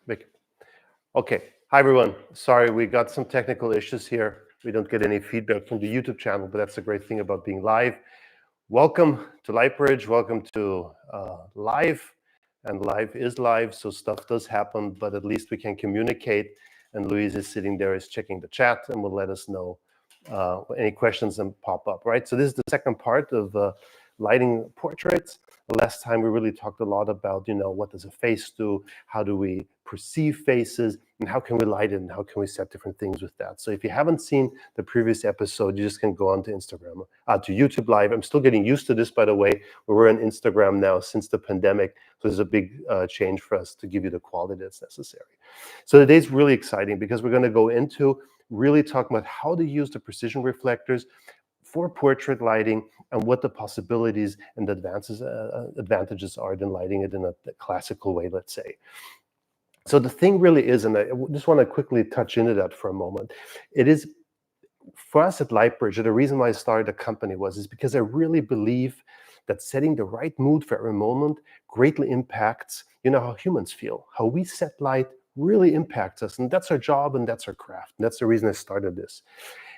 Mick. Okay. Hi, everyone. Sorry, we got some technical issues here. We don't get any feedback from the YouTube channel, but that's the great thing about being live. Welcome to Lightbridge. Welcome to live. And live is live, so stuff does happen, but at least we can communicate. And Louise is sitting there, is checking the chat, and will let us know any questions that pop up, right? So this is the second part of lighting portraits. Last time we really talked a lot about, what does a face do? How do we perceive faces? And how can we light it? And how can we set different things with that? So if you haven't seen the previous episode, you just can go on to Instagram, to YouTube Live. I'm still getting used to this, by the way. We're on Instagram now since the pandemic. So there's a big change for us to give you the quality that's necessary. So today's really exciting because we're going to go into really talking about how to use the precision reflectors for portrait lighting and what the possibilities and the advantages are in lighting it in a classical way, let's say. So the thing really is, and I just want to quickly touch into that for a moment, it is, for us at Lightbridge, the reason why I started a company is because I really believe that setting the right mood for every moment greatly impacts, how humans feel. How we set light really impacts us, and that's our job and that's our craft. And that's the reason I started this.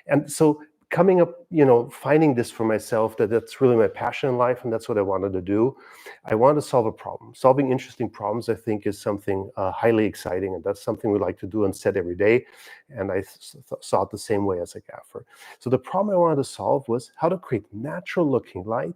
And so coming up, finding this for myself, that's really my passion in life, and that's what I wanted to do. I wanted to solve a problem. Solving interesting problems, I think, is something highly exciting, and that's something we like to do on set every day. And I saw it the same way as a gaffer. So the problem I wanted to solve was how to create natural-looking light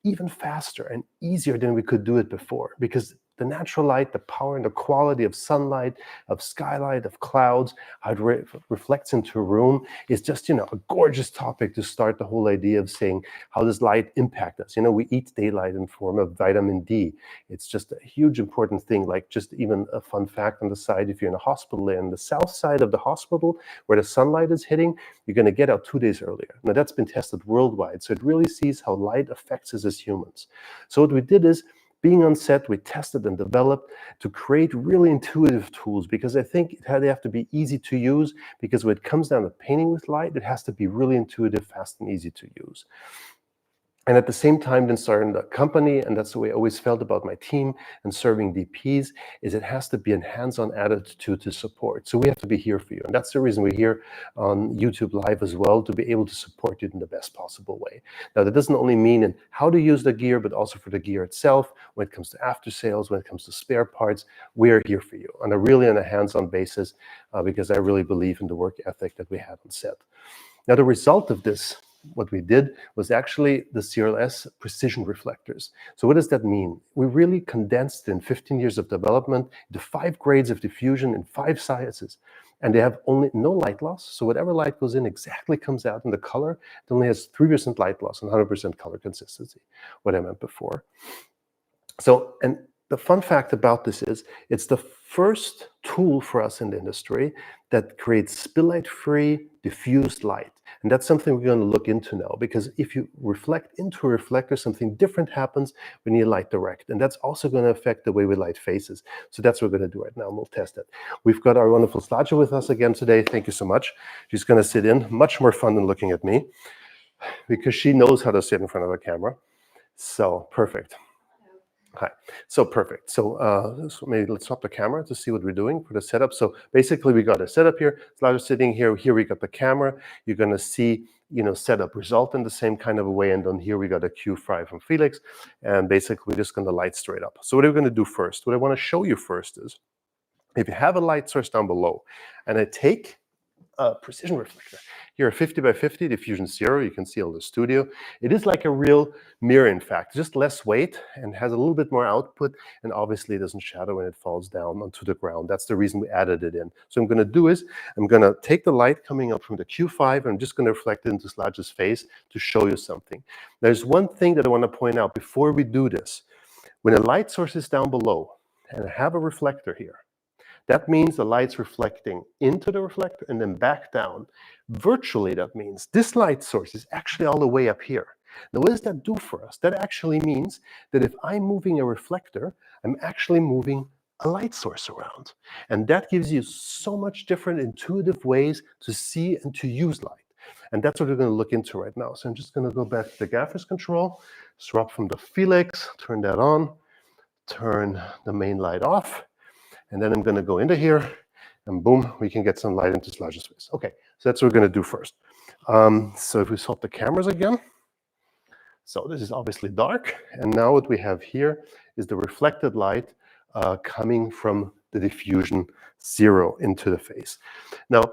even faster and easier than we could do it before, because the natural light, the power and the quality of sunlight, of skylight, of clouds, how it reflects into a room is just, a gorgeous topic to start the whole idea of saying, how does light impact us? We eat daylight in form of vitamin D. It's just a huge important thing, like just even a fun fact on the side, if you're in a hospital, in the south side of the hospital where the sunlight is hitting, you're going to get out 2 days earlier. Now that's been tested worldwide. So it really sees how light affects us as humans. So what we did is, being on set, we tested and developed to create really intuitive tools, because I think they have to be easy to use, because when it comes down to painting with light, it has to be really intuitive, fast, and easy to use. And at the same time, then starting the company, and that's the way I always felt about my team and serving DPs, is it has to be a hands-on attitude to support. So we have to be here for you. And that's the reason we're here on YouTube Live as well, to be able to support you in the best possible way. Now, that doesn't only mean in how to use the gear, but also for the gear itself. When it comes to after sales, when it comes to spare parts, we are here for you on a hands-on basis, because I really believe in the work ethic that we have on set. Now, the result of this, what we did, was actually the CRLS precision reflectors. So what does that mean? We really condensed in 15 years of development into 5 grades of diffusion in 5 sizes. And they have only no light loss. So whatever light goes in exactly comes out in the color. It only has 3% light loss and 100% color consistency, what I meant before. So, and the fun fact about this is, it's the first tool for us in the industry that creates spill light-free, diffused light. And that's something we're going to look into now, because if you reflect into a reflector, something different happens when you light direct. And that's also going to affect the way we light faces. So that's what we're going to do right now, and we'll test it. We've got our wonderful Slaja with us again today. Thank you so much. She's going to sit in. Much more fun than looking at me, because she knows how to sit in front of a camera. So, perfect. Hi. So perfect. So maybe let's swap the camera to see what we're doing for the setup. So basically, we got a setup here. Slaja sitting here. Here we got the camera. You're going to see, setup result in the same kind of a way. And then here we got a Q5 from Felix. And basically, we're just going to light straight up. So what are we going to do first? What I want to show you first is, if you have a light source down below, and I take a precision reflector. Here, a 50 by 50 diffusion 0. You can see all the studio. It is like a real mirror, in fact, just less weight and has a little bit more output. And obviously, it doesn't shadow when it falls down onto the ground. That's the reason we added it in. So I'm going to do is, I'm going to take the light coming up from the Q5, and I'm just going to reflect it into Slaja's face to show you something. There's one thing that I want to point out before we do this. When a light source is down below, and I have a reflector here, that means the light's reflecting into the reflector and then back down. Virtually, that means this light source is actually all the way up here. Now, what does that do for us? That actually means that if I'm moving a reflector, I'm actually moving a light source around. And that gives you so much different intuitive ways to see and to use light. And that's what we're going to look into right now. So I'm just going to go back to the gaffer's control, swap from the Felix, turn that on, turn the main light off. And then I'm going to go into here, and boom, we can get some light into this larger space. Okay, so that's what we're going to do first. So if we swap the cameras again, so this is obviously dark, and now what we have here is the reflected light coming from the diffusion 0 into the face. Now,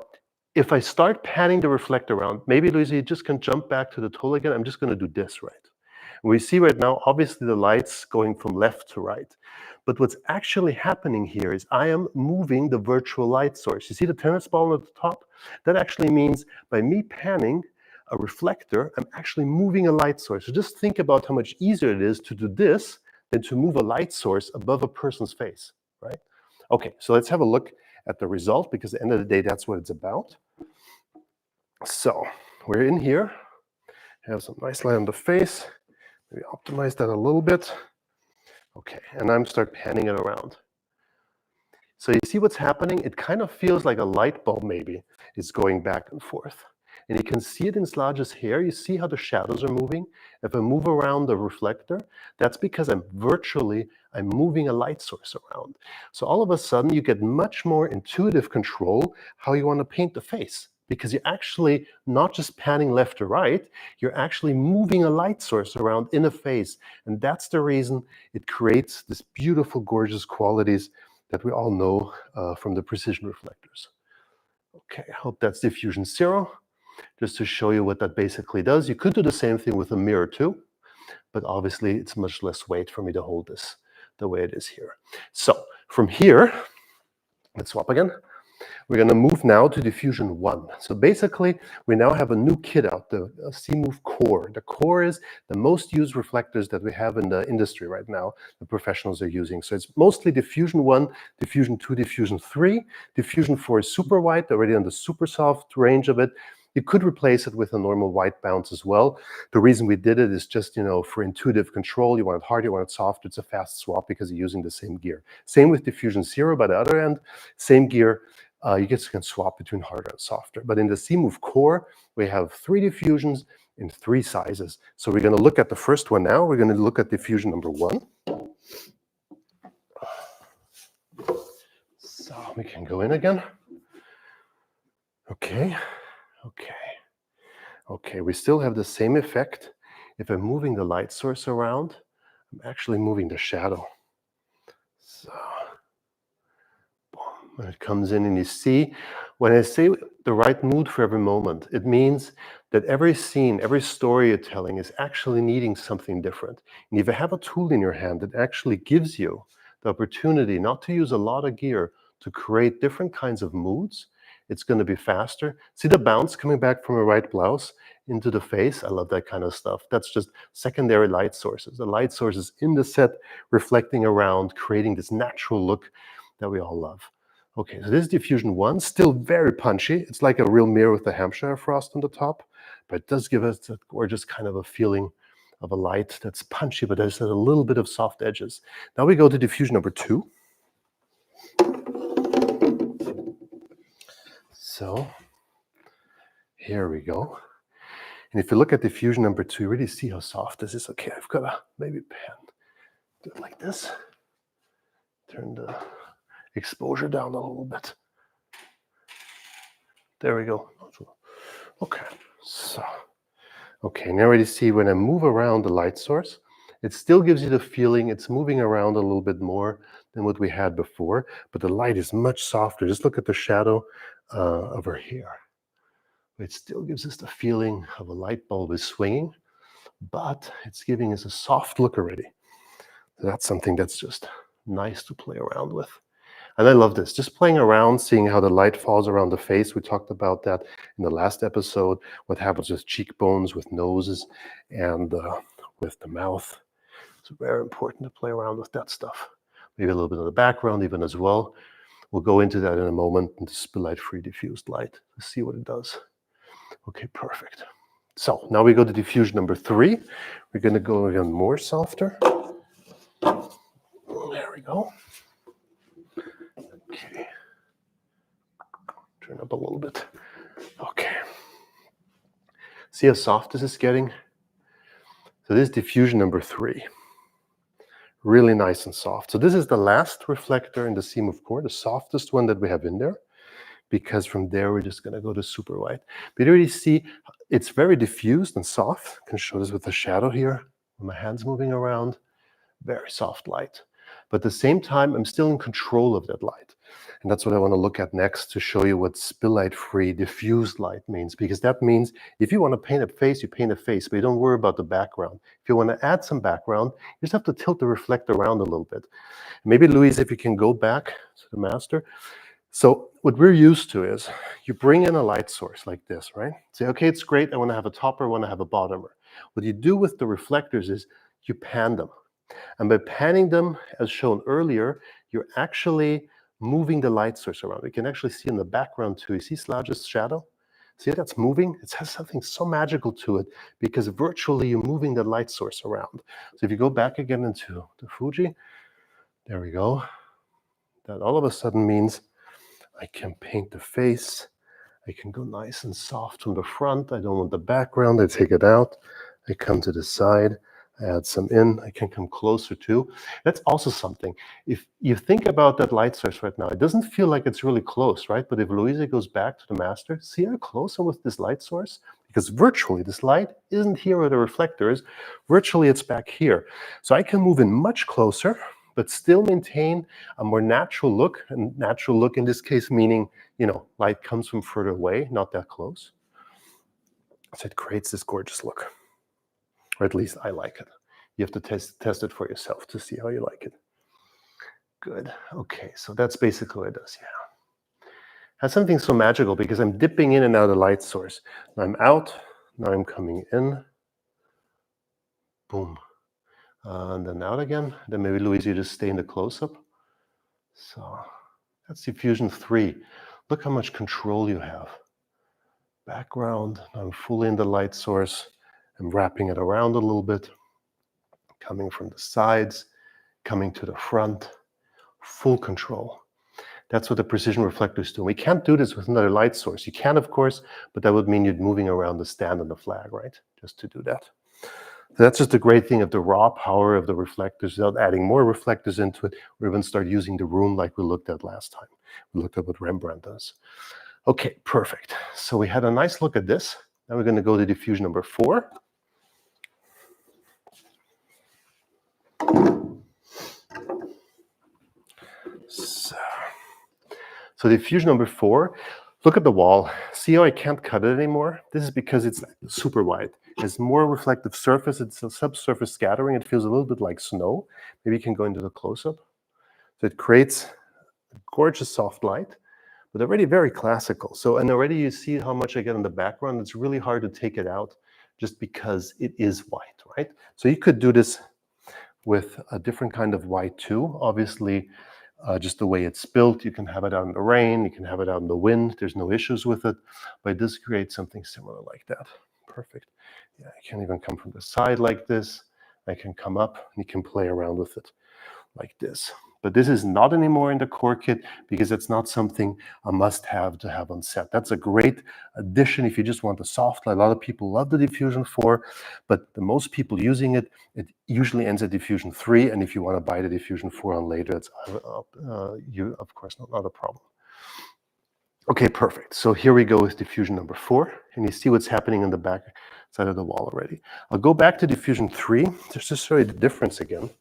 if I start panning the reflector around, maybe Luisa, you just can jump back to the tool again. I'm just going to do this, right? We see right now, obviously the light's going from left to right. But what's actually happening here is I am moving the virtual light source. You see the tennis ball at the top? That actually means by me panning a reflector, I'm actually moving a light source. So just think about how much easier it is to do this than to move a light source above a person's face, right? Okay, so let's have a look at the result, because at the end of the day, that's what it's about. So we're in here, have some nice light on the face. Maybe optimize that a little bit. Okay, and I'm start panning it around. So you see what's happening? It kind of feels like a light bulb maybe is going back and forth. And you can see it in Slaj's hair. You see how the shadows are moving? If I move around the reflector, that's because I'm moving a light source around. So all of a sudden you get much more intuitive control how you want to paint the face, because you're actually not just panning left to right, you're actually moving a light source around in a face. And that's the reason it creates this beautiful, gorgeous qualities that we all know from the precision reflectors. Okay, I hope that's diffusion 0. Just to show you what that basically does. You could do the same thing with a mirror too, but obviously it's much less weight for me to hold this the way it is here. So from here, let's swap again. We're going to move now to diffusion 1. So basically, we now have a new kit out, the CMove Core. The Core is the most used reflectors that we have in the industry right now, the professionals are using. So it's mostly diffusion 1, diffusion 2, diffusion 3. Diffusion 4 is super white, already on the super soft range of it. You could replace it with a normal white bounce as well. The reason we did it is just, for intuitive control. You want it hard, you want it soft. It's a fast swap because you're using the same gear. Same with diffusion 0 by the other end, same gear. You can swap between harder and softer. But in the CMove Core, we have 3 diffusions in 3 sizes. So we're going to look at the first one now. We're going to look at diffusion number 1. So we can go in again. Okay, we still have the same effect. If I'm moving the light source around, I'm actually moving the shadow. So when it comes in, and you see, when I say the right mood for every moment, it means that every scene, every story you're telling is actually needing something different. And if you have a tool in your hand that actually gives you the opportunity not to use a lot of gear to create different kinds of moods, it's going to be faster. See the bounce coming back from a right blouse into the face? I love that kind of stuff. That's just secondary light sources. The light sources in the set reflecting around, creating this natural look that we all love. Okay, so this is diffusion 1, still very punchy. It's like a real mirror with the Hampshire frost on the top, but it does give us that gorgeous kind of a feeling of a light that's punchy, but there's a little bit of soft edges. Now we go to diffusion number 2. So here we go. And if you look at diffusion number 2, you really see how soft this is. Okay, I've got to maybe pan, do it like this. Turn the exposure down a little bit. There we go. Okay, so, okay, now you see when I move around the light source, it still gives you the feeling it's moving around a little bit more than what we had before, but the light is much softer. Just look at the shadow of her hair. It still gives us the feeling of a light bulb is swinging, but it's giving us a soft look already. So that's something that's just nice to play around with. And I love this, just playing around, seeing how the light falls around the face. We talked about that in the last episode, what happens with cheekbones, with noses, and with the mouth. It's very important to play around with that stuff. Maybe a little bit of the background even as well. We'll go into that in a moment, and this is light-free diffused light to see what it does. Okay, perfect. So now we go to diffusion number 3. We're going to go even more softer. There we go. Okay. Turn up a little bit. Okay. See how soft this is getting? So this is diffusion number 3. really nice and soft. So this is the last reflector in the seam of core, the softest one that we have in there, because from there we're just gonna go to super white. But you already see it's very diffused and soft. I can show this with the shadow here, with my hands moving around. Very soft light. But at the same time, I'm still in control of that light. And that's what I want to look at next to show you what spill light free diffused light means. Because that means if you want to paint a face, you paint a face, but you don't worry about the background. If you want to add some background, you just have to tilt the reflector around a little bit. Maybe, Louise, if you can go back to the master. So what we're used to is you bring in a light source like this, right? Say, okay, it's great. I want to have a topper, I want to have a bottomer. What you do with the reflectors is you pan them. And by panning them, as shown earlier, you're actually moving the light source around. You can actually see in the background too. You see Slaj's shadow? See that's moving? It has something so magical to it because virtually you're moving the light source around. So if you go back again into the Fuji, there we go. That all of a sudden means I can paint the face. I can go nice and soft from the front. I don't want the background. I take it out. I come to the side. I add some in. I can come closer too. That's also something. If you think about that light source right now, it doesn't feel like it's really close, right? But if Louisa goes back to the master, see how close I'm with this light source? Because virtually this light isn't here where the reflector is. Virtually it's back here. So I can move in much closer, but still maintain a more natural look. And natural look in this case meaning, light comes from further away, not that close. So it creates this gorgeous look. Or at least I like it. You have to test it for yourself to see how you like it. Good. Okay, so that's basically what it does, yeah. Has something so magical because I'm dipping in and out of the light source. Now I'm out, now I'm coming in. Boom. And then out again. Then maybe, Louise, you just stay in the close-up. So that's diffusion 3. Look how much control you have. Background, I'm fully in the light source. I'm wrapping it around a little bit. Coming from the sides, coming to the front, full control. That's what the precision reflectors do. We can't do this with another light source. You can, of course, but that would mean you're moving around the stand and the flag, right? Just to do that. So that's just the great thing of the raw power of the reflectors without adding more reflectors into it, or even start using the room like we looked at last time. We looked at what Rembrandt does. Okay, perfect. So we had a nice look at this. Now we're going to go to diffusion number 4. So diffusion number 4, look at the wall. See how I can't cut it anymore? This is because it's super wide. It's more reflective surface. It's a subsurface scattering. It feels a little bit like snow. Maybe you can go into the close-up. So it creates a gorgeous soft light, but already very classical. So, and already you see how much I get in the background. It's really hard to take it out just because it is white, right? So you could do this with a different kind of white too. Obviously, just the way it's built, you can have it out in the rain, you can have it out in the wind, there's no issues with it, but it does create something similar like that. Perfect. Yeah, I can even come from the side like this. I can come up and you can play around with it like this. But this is not anymore in the core kit because it's not something a must-have to have on set. That's a great addition if you just want a soft light. A lot of people love the diffusion 4, but the most people using it, it usually ends at diffusion 3. And if you want to buy the diffusion 4 on later, it's of course not a problem. Okay, perfect. So here we go with diffusion number 4, and you see what's happening on the back side of the wall already. I'll go back to diffusion 3. Just to show you the difference again.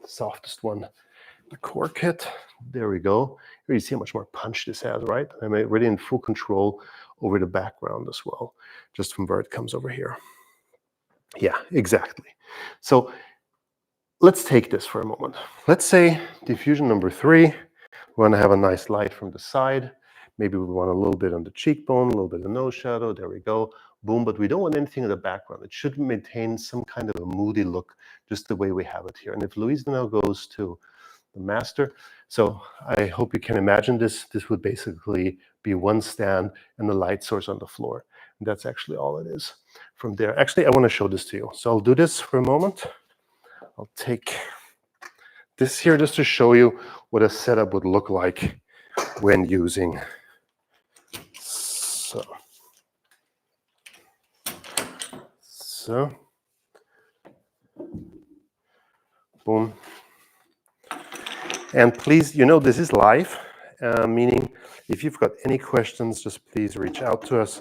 Softest one, the core kit. There we go. Here you see how much more punch this has, right? I'm already in full control over the background as well, just from where it comes over here. Yeah, exactly. So let's take this for a moment. Let's say diffusion number 3, we want to have a nice light from the side. Maybe we want a little bit on the cheekbone, a little bit of nose shadow. There we go. Boom, but we don't want anything in the background. It should maintain some kind of a moody look, just the way we have it here. And if Louise now goes to the master, so I hope you can imagine this. This would basically be one stand and the light source on the floor. And that's actually all it is from there. Actually, I want to show this to you. So I'll do this for a moment. I'll take this here just to show you what a setup would look like when using. So Boom. And please, you know, this is live, meaning if you've got any questions, just please reach out to us.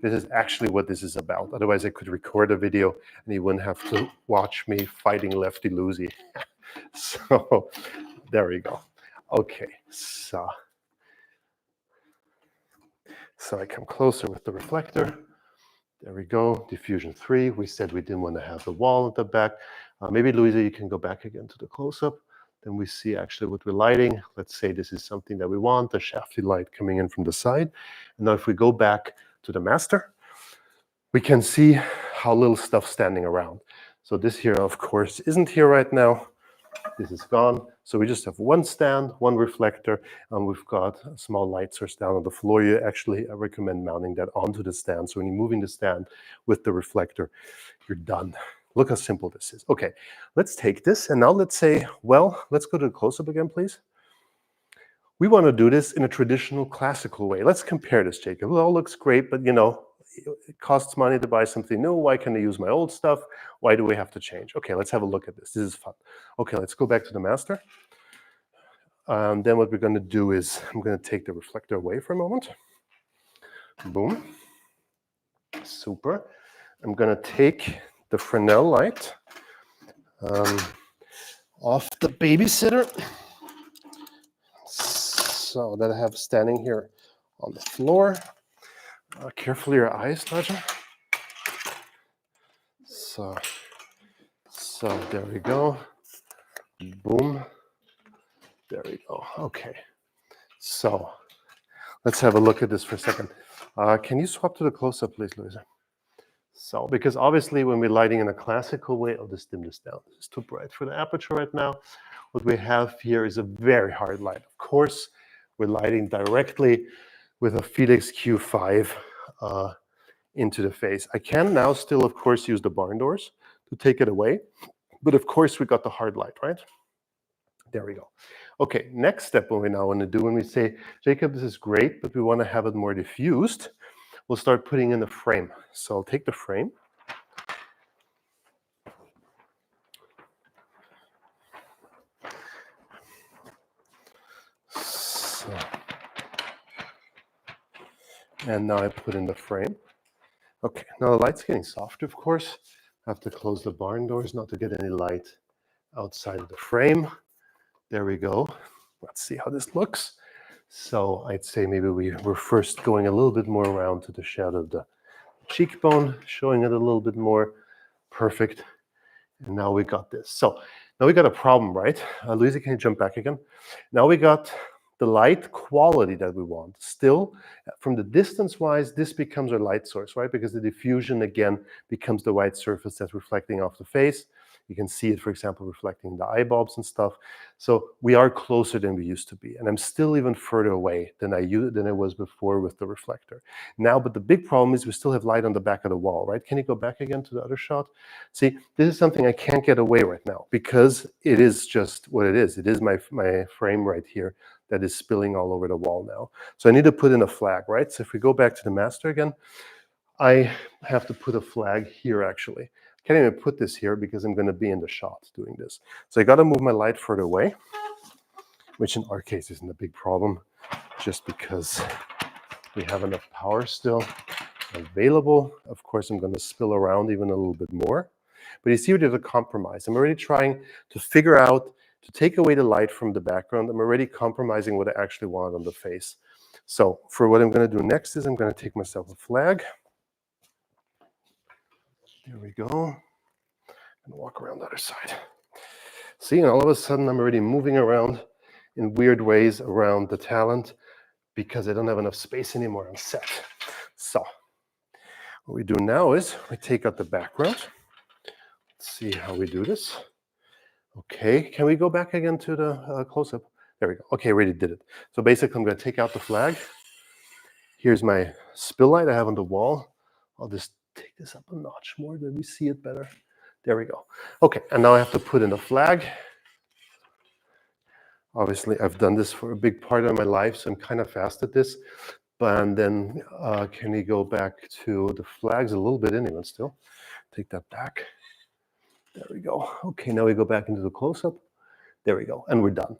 This is actually what this is about. Otherwise, I could record a video and you wouldn't have to watch me fighting lefty loosey. So there we go. Okay, so I come closer with the reflector. There we go, diffusion 3. We said we didn't want to have the wall at the back. Maybe, Louisa, you can go back again to the close-up. Then we see actually what we're lighting. Let's say this is something that we want, the shafty light coming in from the side. And now if we go back to the master, we can see how little stuff's standing around. So this here, of course, isn't here right now. This is gone. So we just have one stand, one reflector, and we've got a small light source down on the floor. You actually, I recommend mounting that onto the stand. So when you're moving the stand with the reflector, you're done. Look how simple this is. Okay, let's take this and now let's say, well, let's go to the close-up again, please. We want to do this in a traditional classical way. Let's compare this, Jacob. It all looks great, but you know, it costs money to buy something new. Why can't I use my old stuff? Why do we have to change? Okay, let's have a look at this. This is fun. Okay, let's go back to the master. Then what we're going to do is I'm going to take the reflector away for a moment. Boom. Super. I'm going to take the Fresnel light off the babysitter. So that I have standing here on the floor. Carefully your eyes, Roger. So there we go. Boom. There we go. Okay. So let's have a look at this for a second. Can you swap to the close-up, please, Louisa? So, because obviously when we're lighting in a classical way, I'll just dim this down. This is too bright for the aperture right now. What we have here is a very hard light. Of course, we're lighting directly with a Felix Q5 into the face. I can now still, of course, use the barn doors to take it away. But of course, we got the hard light, right? There we go. Okay, next step what we now want to do when we say, Jacob, this is great, but we want to have it more diffused, we'll start putting in the frame. So I'll take the frame. So, and now I put in the frame. Okay, now the light's getting softer, of course. I have to close the barn doors not to get any light outside of the frame. There we go. Let's see how this looks. So I'd say maybe we're first going a little bit more around to the shadow of the cheekbone, showing it a little bit more. Perfect. And now we got this. So now we got a problem, right? Louisa, can you jump back again? Now we got the light quality that we want. Still, from the distance-wise, this becomes our light source, right? Because the diffusion, again, becomes the white surface that's reflecting off the face. You can see it, for example, reflecting the eye bulbs and stuff. So we are closer than we used to be. And I'm still even further away than I was before with the reflector. Now, but the big problem is we still have light on the back of the wall, right? Can you go back again to the other shot? See, this is something I can't get away right now because it is just what it is. It is my frame right here that is spilling all over the wall now. So I need to put in a flag, right? So if we go back to the master again, I have to put a flag here actually. I can't even put this here because I'm going to be in the shot doing this. So I got to move my light further away, which in our case isn't a big problem, just because we have enough power still available. Of course, I'm going to spill around even a little bit more. But you see, there's a compromise. I'm already trying to figure out to take away the light from the background. I'm already compromising what I actually want on the face. So for what I'm going to do next is I'm going to take myself a flag. There we go. And walk around the other side. See, and all of a sudden I'm already moving around in weird ways around the talent because I don't have enough space anymore on set. So what we do now is we take out the background. Let's see how we do this. Okay, can we go back again to the close-up? There we go. Okay, already did it. So basically I'm going to take out the flag. Here's my spill light I have on the wall. I'll just take this up a notch more, then we see it better. There we go. Okay, and now I have to put in a flag. Obviously, I've done this for a big part of my life, so I'm kind of fast at this. And then can we go back to the flags a little bit anyway still? Take that back. There we go. Okay, now we go back into the close-up. There we go, and we're done.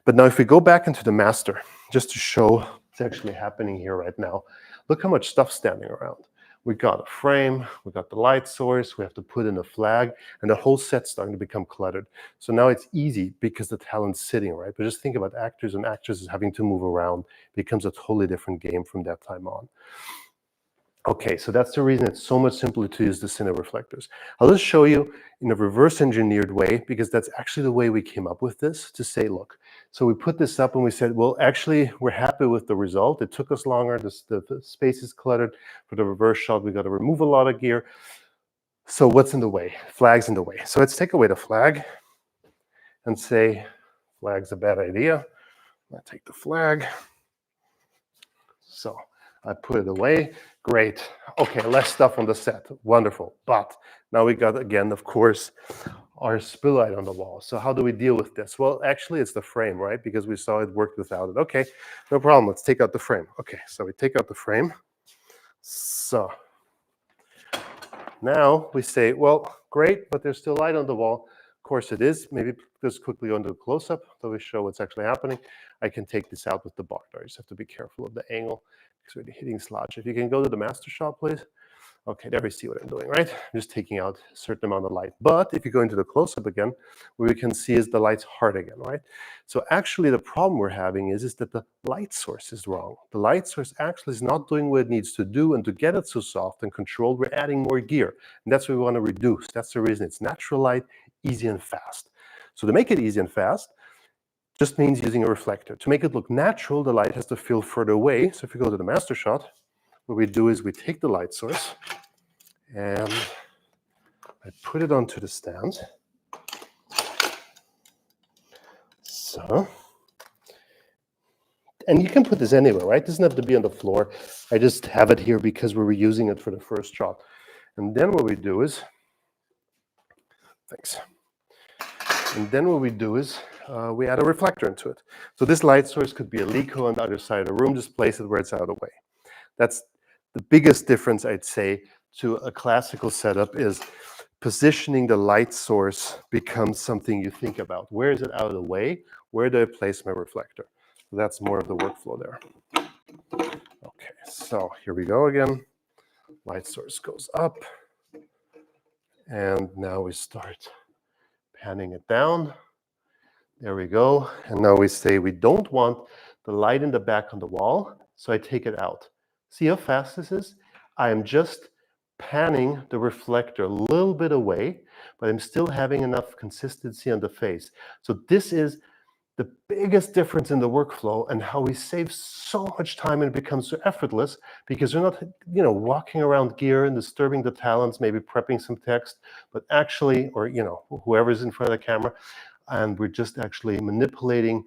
But now if we go back into the master, just to show what's actually happening here right now, look how much stuff's standing around. We got a frame, we got the light source, we have to put in a flag, and the whole set's starting to become cluttered. So now it's easy because the talent's sitting, right? But just think about actors and actresses having to move around. It becomes a totally different game from that time on. Okay, so that's the reason it's so much simpler to use the Cine reflectors. I'll just show you in a reverse engineered way, because that's actually the way we came up with this, to say, look, so we put this up and we said, well, actually, we're happy with the result. It took us longer. The space is cluttered. For the reverse shot, we got to remove a lot of gear. So what's in the way? Flag's in the way. So let's take away the flag and say, flag's a bad idea. I take the flag. So I put it away. Great. Okay, less stuff on the set. Wonderful. But now we got, again, of course, our spill light on the wall. So how do we deal with this? Well, actually, it's the frame, right? Because we saw it worked without it. Okay, no problem. Let's take out the frame. Okay, so we take out the frame. So now we say, well, great, but there's still light on the wall. Of course it is. Maybe just quickly go into the close-up so we show what's actually happening. I can take this out with the bar. I just have to be careful of the angle because we're hitting sludge. If you can go to the master shot, please. Okay, there we see what I'm doing, right? I'm just taking out a certain amount of light. But if you go into the close-up again, what we can see is the light's hard again, right? So actually the problem we're having is that the light source is wrong. The light source actually is not doing what it needs to do, and to get it so soft and controlled, we're adding more gear. And that's what we want to reduce. That's the reason it's natural light, easy and fast. So to make it easy and fast, just means using a reflector. To make it look natural, the light has to feel further away. So if we go to the master shot, what we do is we take the light source and I put it onto the stand. So, and you can put this anywhere, right? It doesn't have to be on the floor. I just have it here because we were using it for the first shot. And then what we do is, thanks. And then what we do is we add a reflector into it. So this light source could be a Lico on the other side of the room. Just place it where it's out of the way. That's the biggest difference, I'd say, to a classical setup is positioning the light source becomes something you think about. Where is it out of the way? Where do I place my reflector? So that's more of the workflow there. Okay, so here we go again. Light source goes up. And now we start panning it down. There we go. And now we say we don't want the light in the back on the wall, so I take it out. See how fast this is? I am just panning the reflector a little bit away, but I'm still having enough consistency on the face. So this is the biggest difference in the workflow and how we save so much time and it becomes so effortless because we're not, walking around gear and disturbing the talents, maybe prepping some text, but actually, or, whoever's in front of the camera, and we're just actually manipulating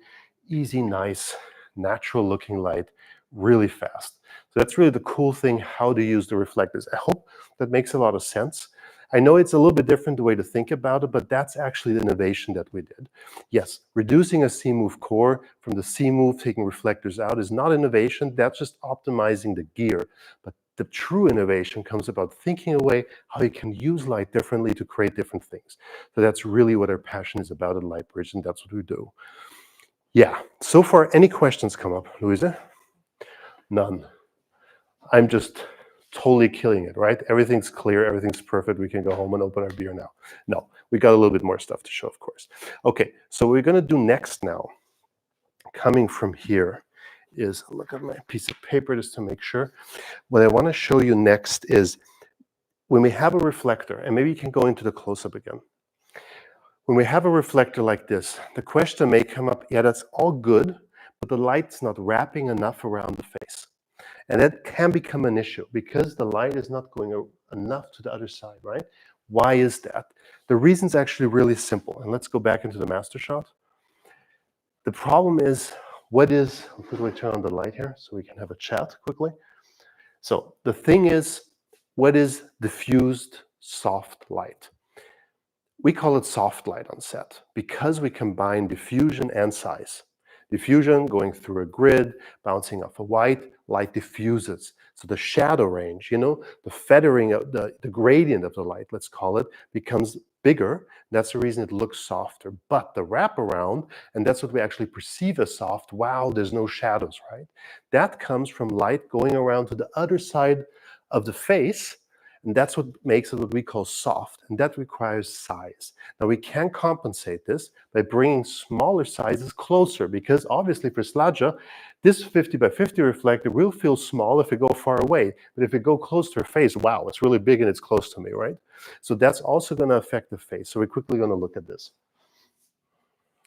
easy, nice, natural looking light really fast. So that's really the cool thing, how to use the reflectors. I hope that makes a lot of sense. I know it's a little bit different the way to think about it, but that's actually the innovation that we did. Yes, reducing a C-move core from the C-move, taking reflectors out is not innovation, that's just optimizing the gear. But the true innovation comes about thinking away how you can use light differently to create different things. So that's really what our passion is about at Lightbridge, and that's what we do. Yeah, so far, any questions come up, Louisa? None. I'm just totally killing it, right? Everything's clear, everything's perfect. We can go home and open our beer now. No, we got a little bit more stuff to show, of course. Okay, so what we're gonna do next now, coming from here, is look at my piece of paper just to make sure. What I wanna show you next is when we have a reflector, and maybe you can go into the close-up again. When we have a reflector like this, the question may come up, yeah, that's all good, but the light's not wrapping enough around the face. And that can become an issue because the light is not going enough to the other side, right? Why is that? The reason's actually really simple. And let's go back into the master shot. The problem is, what we turn on the light here so we can have a chat quickly. So the thing is, what is diffused soft light? We call it soft light on set because we combine diffusion and size. Diffusion going through a grid, bouncing off a white, light diffuses. So the shadow range, the feathering of the gradient of the light, let's call it, becomes bigger. That's the reason it looks softer. But the wraparound, and that's what we actually perceive as soft, wow, there's no shadows, right? That comes from light going around to the other side of the face, and that's what makes it what we call soft, and that requires size. Now we can compensate this by bringing smaller sizes closer, because obviously for Slaja, this 50 by 50 reflector will feel small if we go far away, but if we go close to her face, wow, it's really big and it's close to me, right? So that's also going to affect the face. So we're quickly going to look at this.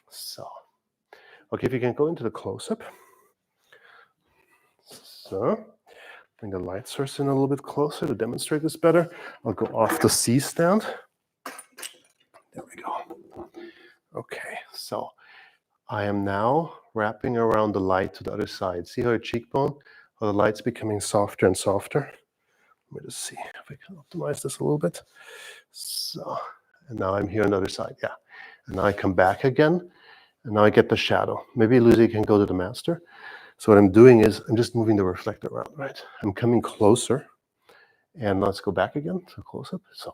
So, okay, if you can go into the close-up. So, bring the light source in a little bit closer to demonstrate this better. I'll go off the C-stand. There we go. Okay, so I am now wrapping around the light to the other side. See how your cheekbone, how the light's becoming softer and softer? Let me just see if I can optimize this a little bit. So, and now I'm here on the other side, yeah. And now I come back again, and now I get the shadow. Maybe Lucy can go to the master. So what I'm doing is I'm just moving the reflector around, right? I'm coming closer, and let's go back again to close up. So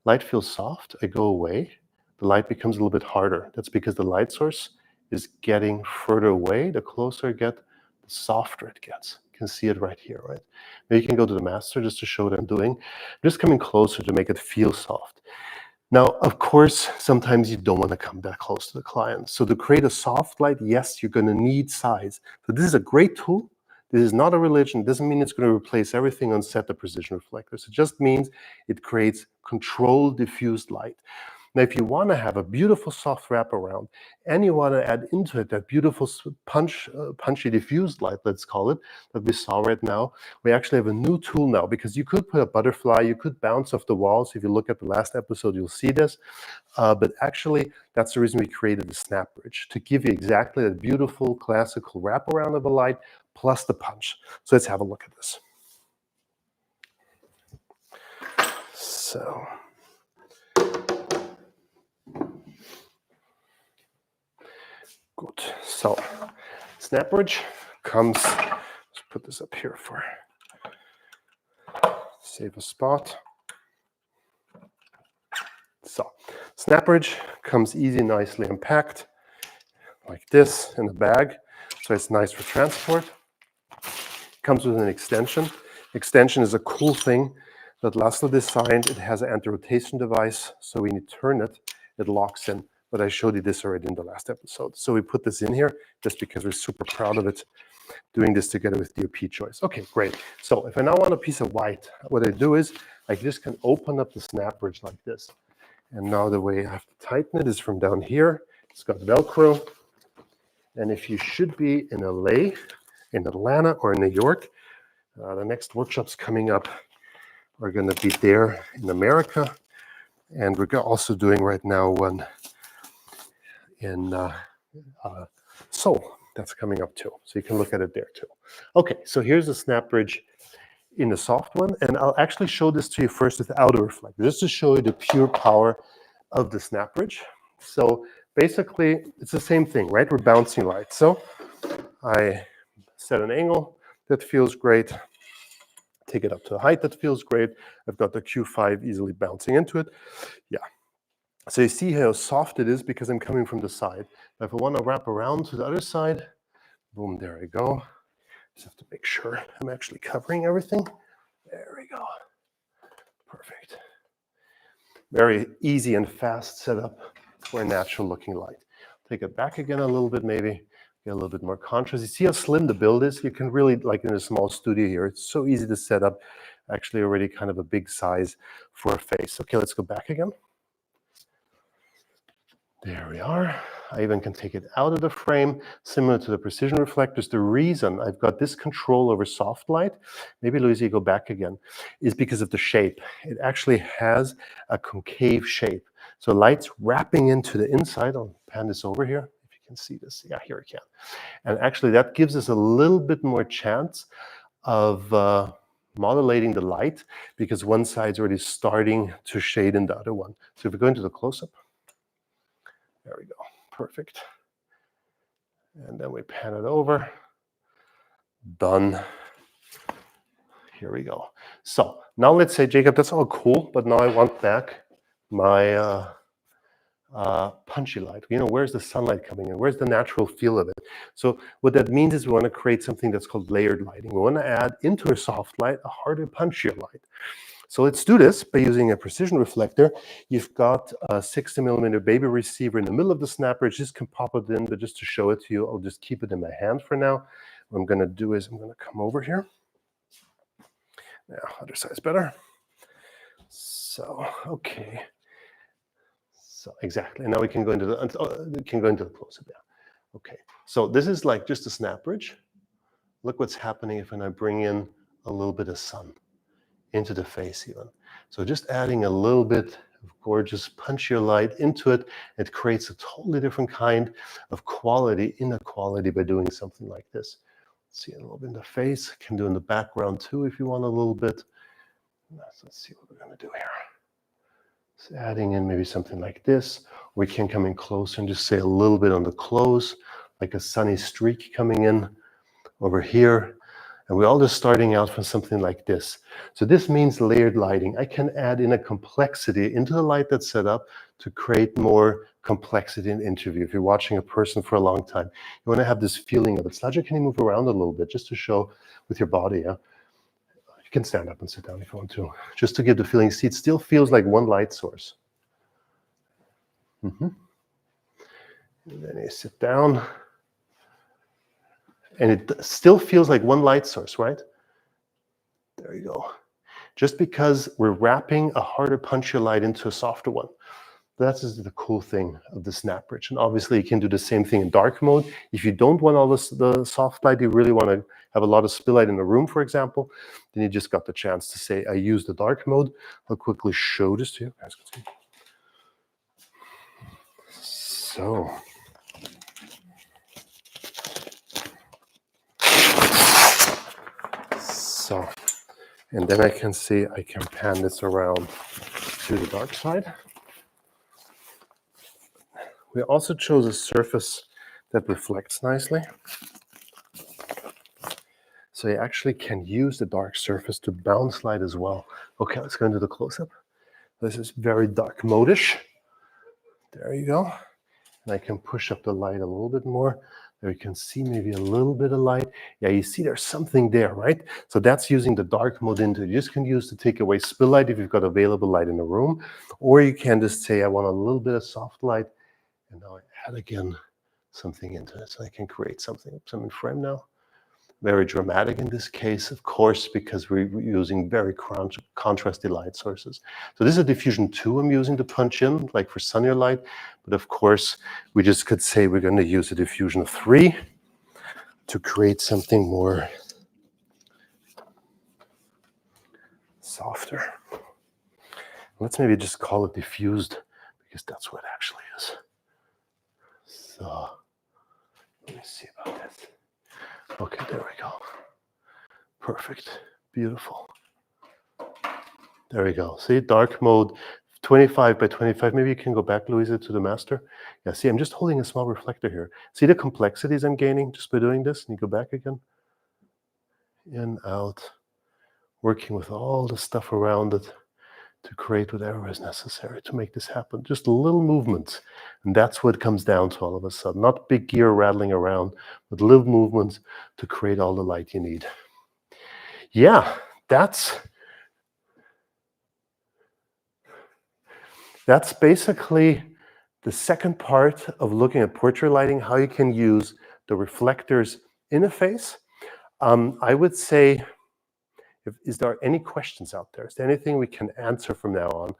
light feels soft, I go away, the light becomes a little bit harder. That's because the light source is getting further away. The closer I get, the softer it gets. You can see it right here, right? Maybe you can go to the master just to show what I'm doing. I'm just coming closer to make it feel soft. Now, of course, sometimes you don't want to come that close to the client. So to create a soft light, yes, you're going to need size. So this is a great tool. This is not a religion. It doesn't mean it's going to replace everything on set, the precision reflectors. It just means it creates controlled diffused light. Now, if you want to have a beautiful soft wraparound and you want to add into it that beautiful punchy diffused light, let's call it, that we saw right now, we actually have a new tool now, because you could put a butterfly, you could bounce off the walls. If you look at the last episode, you'll see this. But actually, that's the reason we created the snap bridge, to give you exactly that beautiful classical wraparound of a light plus the punch. So let's have a look at this. So good. So snap bridge comes, let's put this up here for save a spot. So snap bridge comes easy, nicely unpacked like this in a bag. So it's nice for transport. Comes with an extension. Extension is a cool thing that Laszlo designed. It has an anti-rotation device, so when you turn it, it locks in. But I showed you this already in the last episode. So we put this in here just because we're super proud of it, doing this together with DOP choice. Okay, great. So if I now want a piece of white, what I do is I just can open up the snap bridge like this. And now the way I have to tighten it is from down here. It's got Velcro. And if you should be in LA, in Atlanta, or in New York, the next workshops coming up are going to be there in America. And we're also doing right now one in Seoul. That's coming up too. So you can look at it there too. Okay, so here's the snap bridge in the soft one. And I'll actually show this to you first without a reflector, just to show you the pure power of the snap bridge. So basically, it's the same thing, right? We're bouncing light. So I set an angle that feels great. Take it up to a height that feels great. I've got the Q5 easily bouncing into it. Yeah. So you see how soft it is because I'm coming from the side. If I want to wrap around to the other side, boom, there I go. Just have to make sure I'm actually covering everything. There we go. Perfect. Very easy and fast setup for a natural looking light. Take it back again a little bit maybe. Get a little bit more contrast. You see how slim the build is? You can really, like in a small studio here, it's so easy to set up. Actually already kind of a big size for a face. Okay, let's go back again. There we are. I even can take it out of the frame, similar to the precision reflectors. The reason I've got this control over soft light, maybe Louise, go back again, is because of the shape. It actually has a concave shape. So light's wrapping into the inside. I'll pan this over here. Can see this. Yeah, here I can. And actually that gives us a little bit more chance of modulating the light because one side's already starting to shade in the other one. So if we go into the close-up, there we go. Perfect. And then we pan it over. Done. Here we go. So now let's say, Jacob, that's all cool, but now I want back my punchy light. Where's the sunlight coming in? Where's the natural feel of it? So what that means is we want to create something that's called layered lighting. We want to add into a soft light a harder, punchier light. So let's do this by using a precision reflector. You've got a 60mm baby receiver in the middle of the snapper. Just can pop it in, but just to show it to you, I'll just keep it in my hand for now. What I'm going to do is I'm going to come over here. Now, other side's better. So, okay. So exactly. Now we can go into the close-up. Yeah. Okay. So this is like just a snap bridge. Look what's happening if I bring in a little bit of sun into the face even. So just adding a little bit of gorgeous punchier light into it, it creates a totally different kind of quality, inner quality, by doing something like this. See a little bit in the face. Can do in the background too if you want a little bit. Let's see what we're going to do here. So adding in maybe something like this. We can come in closer and just say a little bit on the close, like a sunny streak coming in over here. And we're all just starting out from something like this. So this means layered lighting. I can add in a complexity into the light that's set up to create more complexity in interview. If you're watching a person for a long time, you want to have this feeling of it. Slaja, can you move around a little bit just to show with your body? Yeah? You can stand up and sit down if you want to, just to give the feeling. See, it still feels like one light source. And then you sit down. And it still feels like one light source, right? There you go. Just because we're wrapping a harder, punchier light into a softer one. That's the cool thing of the snap bridge. And obviously you can do the same thing in dark mode. If you don't want all the soft light, you really want to have a lot of spill light in the room, for example, then you just got the chance to say, I use the dark mode. I'll quickly show this to you. So. So, and then I can see I can pan this around to the dark side. We also chose a surface that reflects nicely. So you actually can use the dark surface to bounce light as well. Okay, let's go into the close-up. This is very dark mode-ish. There you go. And I can push up the light a little bit more. There you can see maybe a little bit of light. Yeah, you see there's something there, right? So that's using the dark mode into it. You just can use to take away spill light if you've got available light in the room. Or you can just say, I want a little bit of soft light. And now I add again something into it. So I can create something. So I'm in frame now. Very dramatic in this case, of course, because we're using very contrasty light sources. So this is a diffusion 2 I'm using to punch in, like for sunnier light. But of course, we just could say we're going to use a diffusion 3 to create something more softer. Let's maybe just call it diffused, because that's what it actually is. So let me see about this. Okay, there we go. Perfect. Beautiful. There we go. See, dark mode, 25 by 25. Maybe you can go back, Louisa, to the master. Yeah, see, I'm just holding a small reflector here. See the complexities I'm gaining just by doing this? And you go back again. In, out. Working with all the stuff around it to create whatever is necessary to make this happen. Just little movements. And that's what comes down to all of a sudden. Not big gear rattling around, but little movements to create all the light you need. Yeah, that's basically the second part of looking at portrait lighting, how you can use the reflectors in a face. I would say, is there any questions out there? Is there anything we can answer from now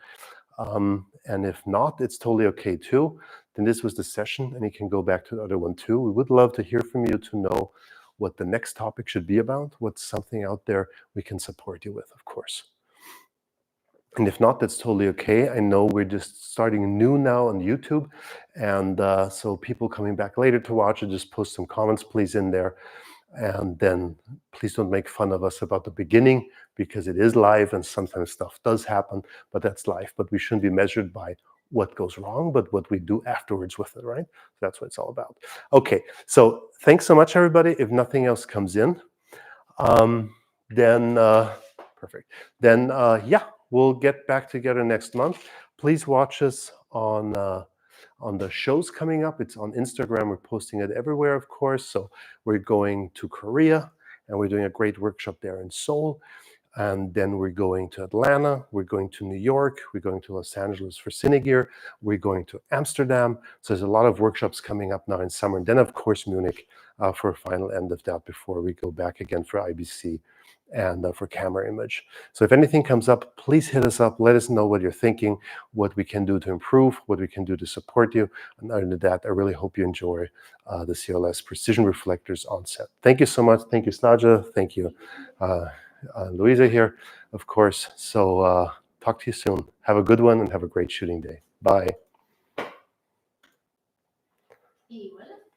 on? And if not, it's totally okay too. Then this was the session, and you can go back to the other one too. We would love to hear from you to know what the next topic should be about, what's something out there we can support you with, of course. And if not, that's totally okay. I know we're just starting new now on YouTube, and so people coming back later to watch it, just post some comments, please, in there. And then please don't make fun of us about the beginning, because it is live and sometimes stuff does happen, but that's life. But we shouldn't be measured by what goes wrong, but what we do afterwards with it, right? That's what it's all about. Okay, so thanks so much, everybody. If nothing else comes in, then perfect. Then yeah, we'll get back together next month. Please watch us on on the shows coming up. It's on Instagram. We're posting it everywhere, of course. So we're going to Korea, and we're doing a great workshop there in Seoul. And then we're going to Atlanta, we're going to New York, we're going to Los Angeles for Cine, we're going to Amsterdam. So there's a lot of workshops coming up now in summer. And then, of course, Munich for a final end of that before we go back again for IBC and for camera image. So if anything comes up, please hit us up. Let us know what you're thinking, what we can do to improve, what we can do to support you. And other than that, I really hope you enjoy the CLS Precision Reflectors on set. Thank you so much. Thank you, Snaja. Thank you, Louisa here, of course. So talk to you soon. Have a good one and have a great shooting day. Bye.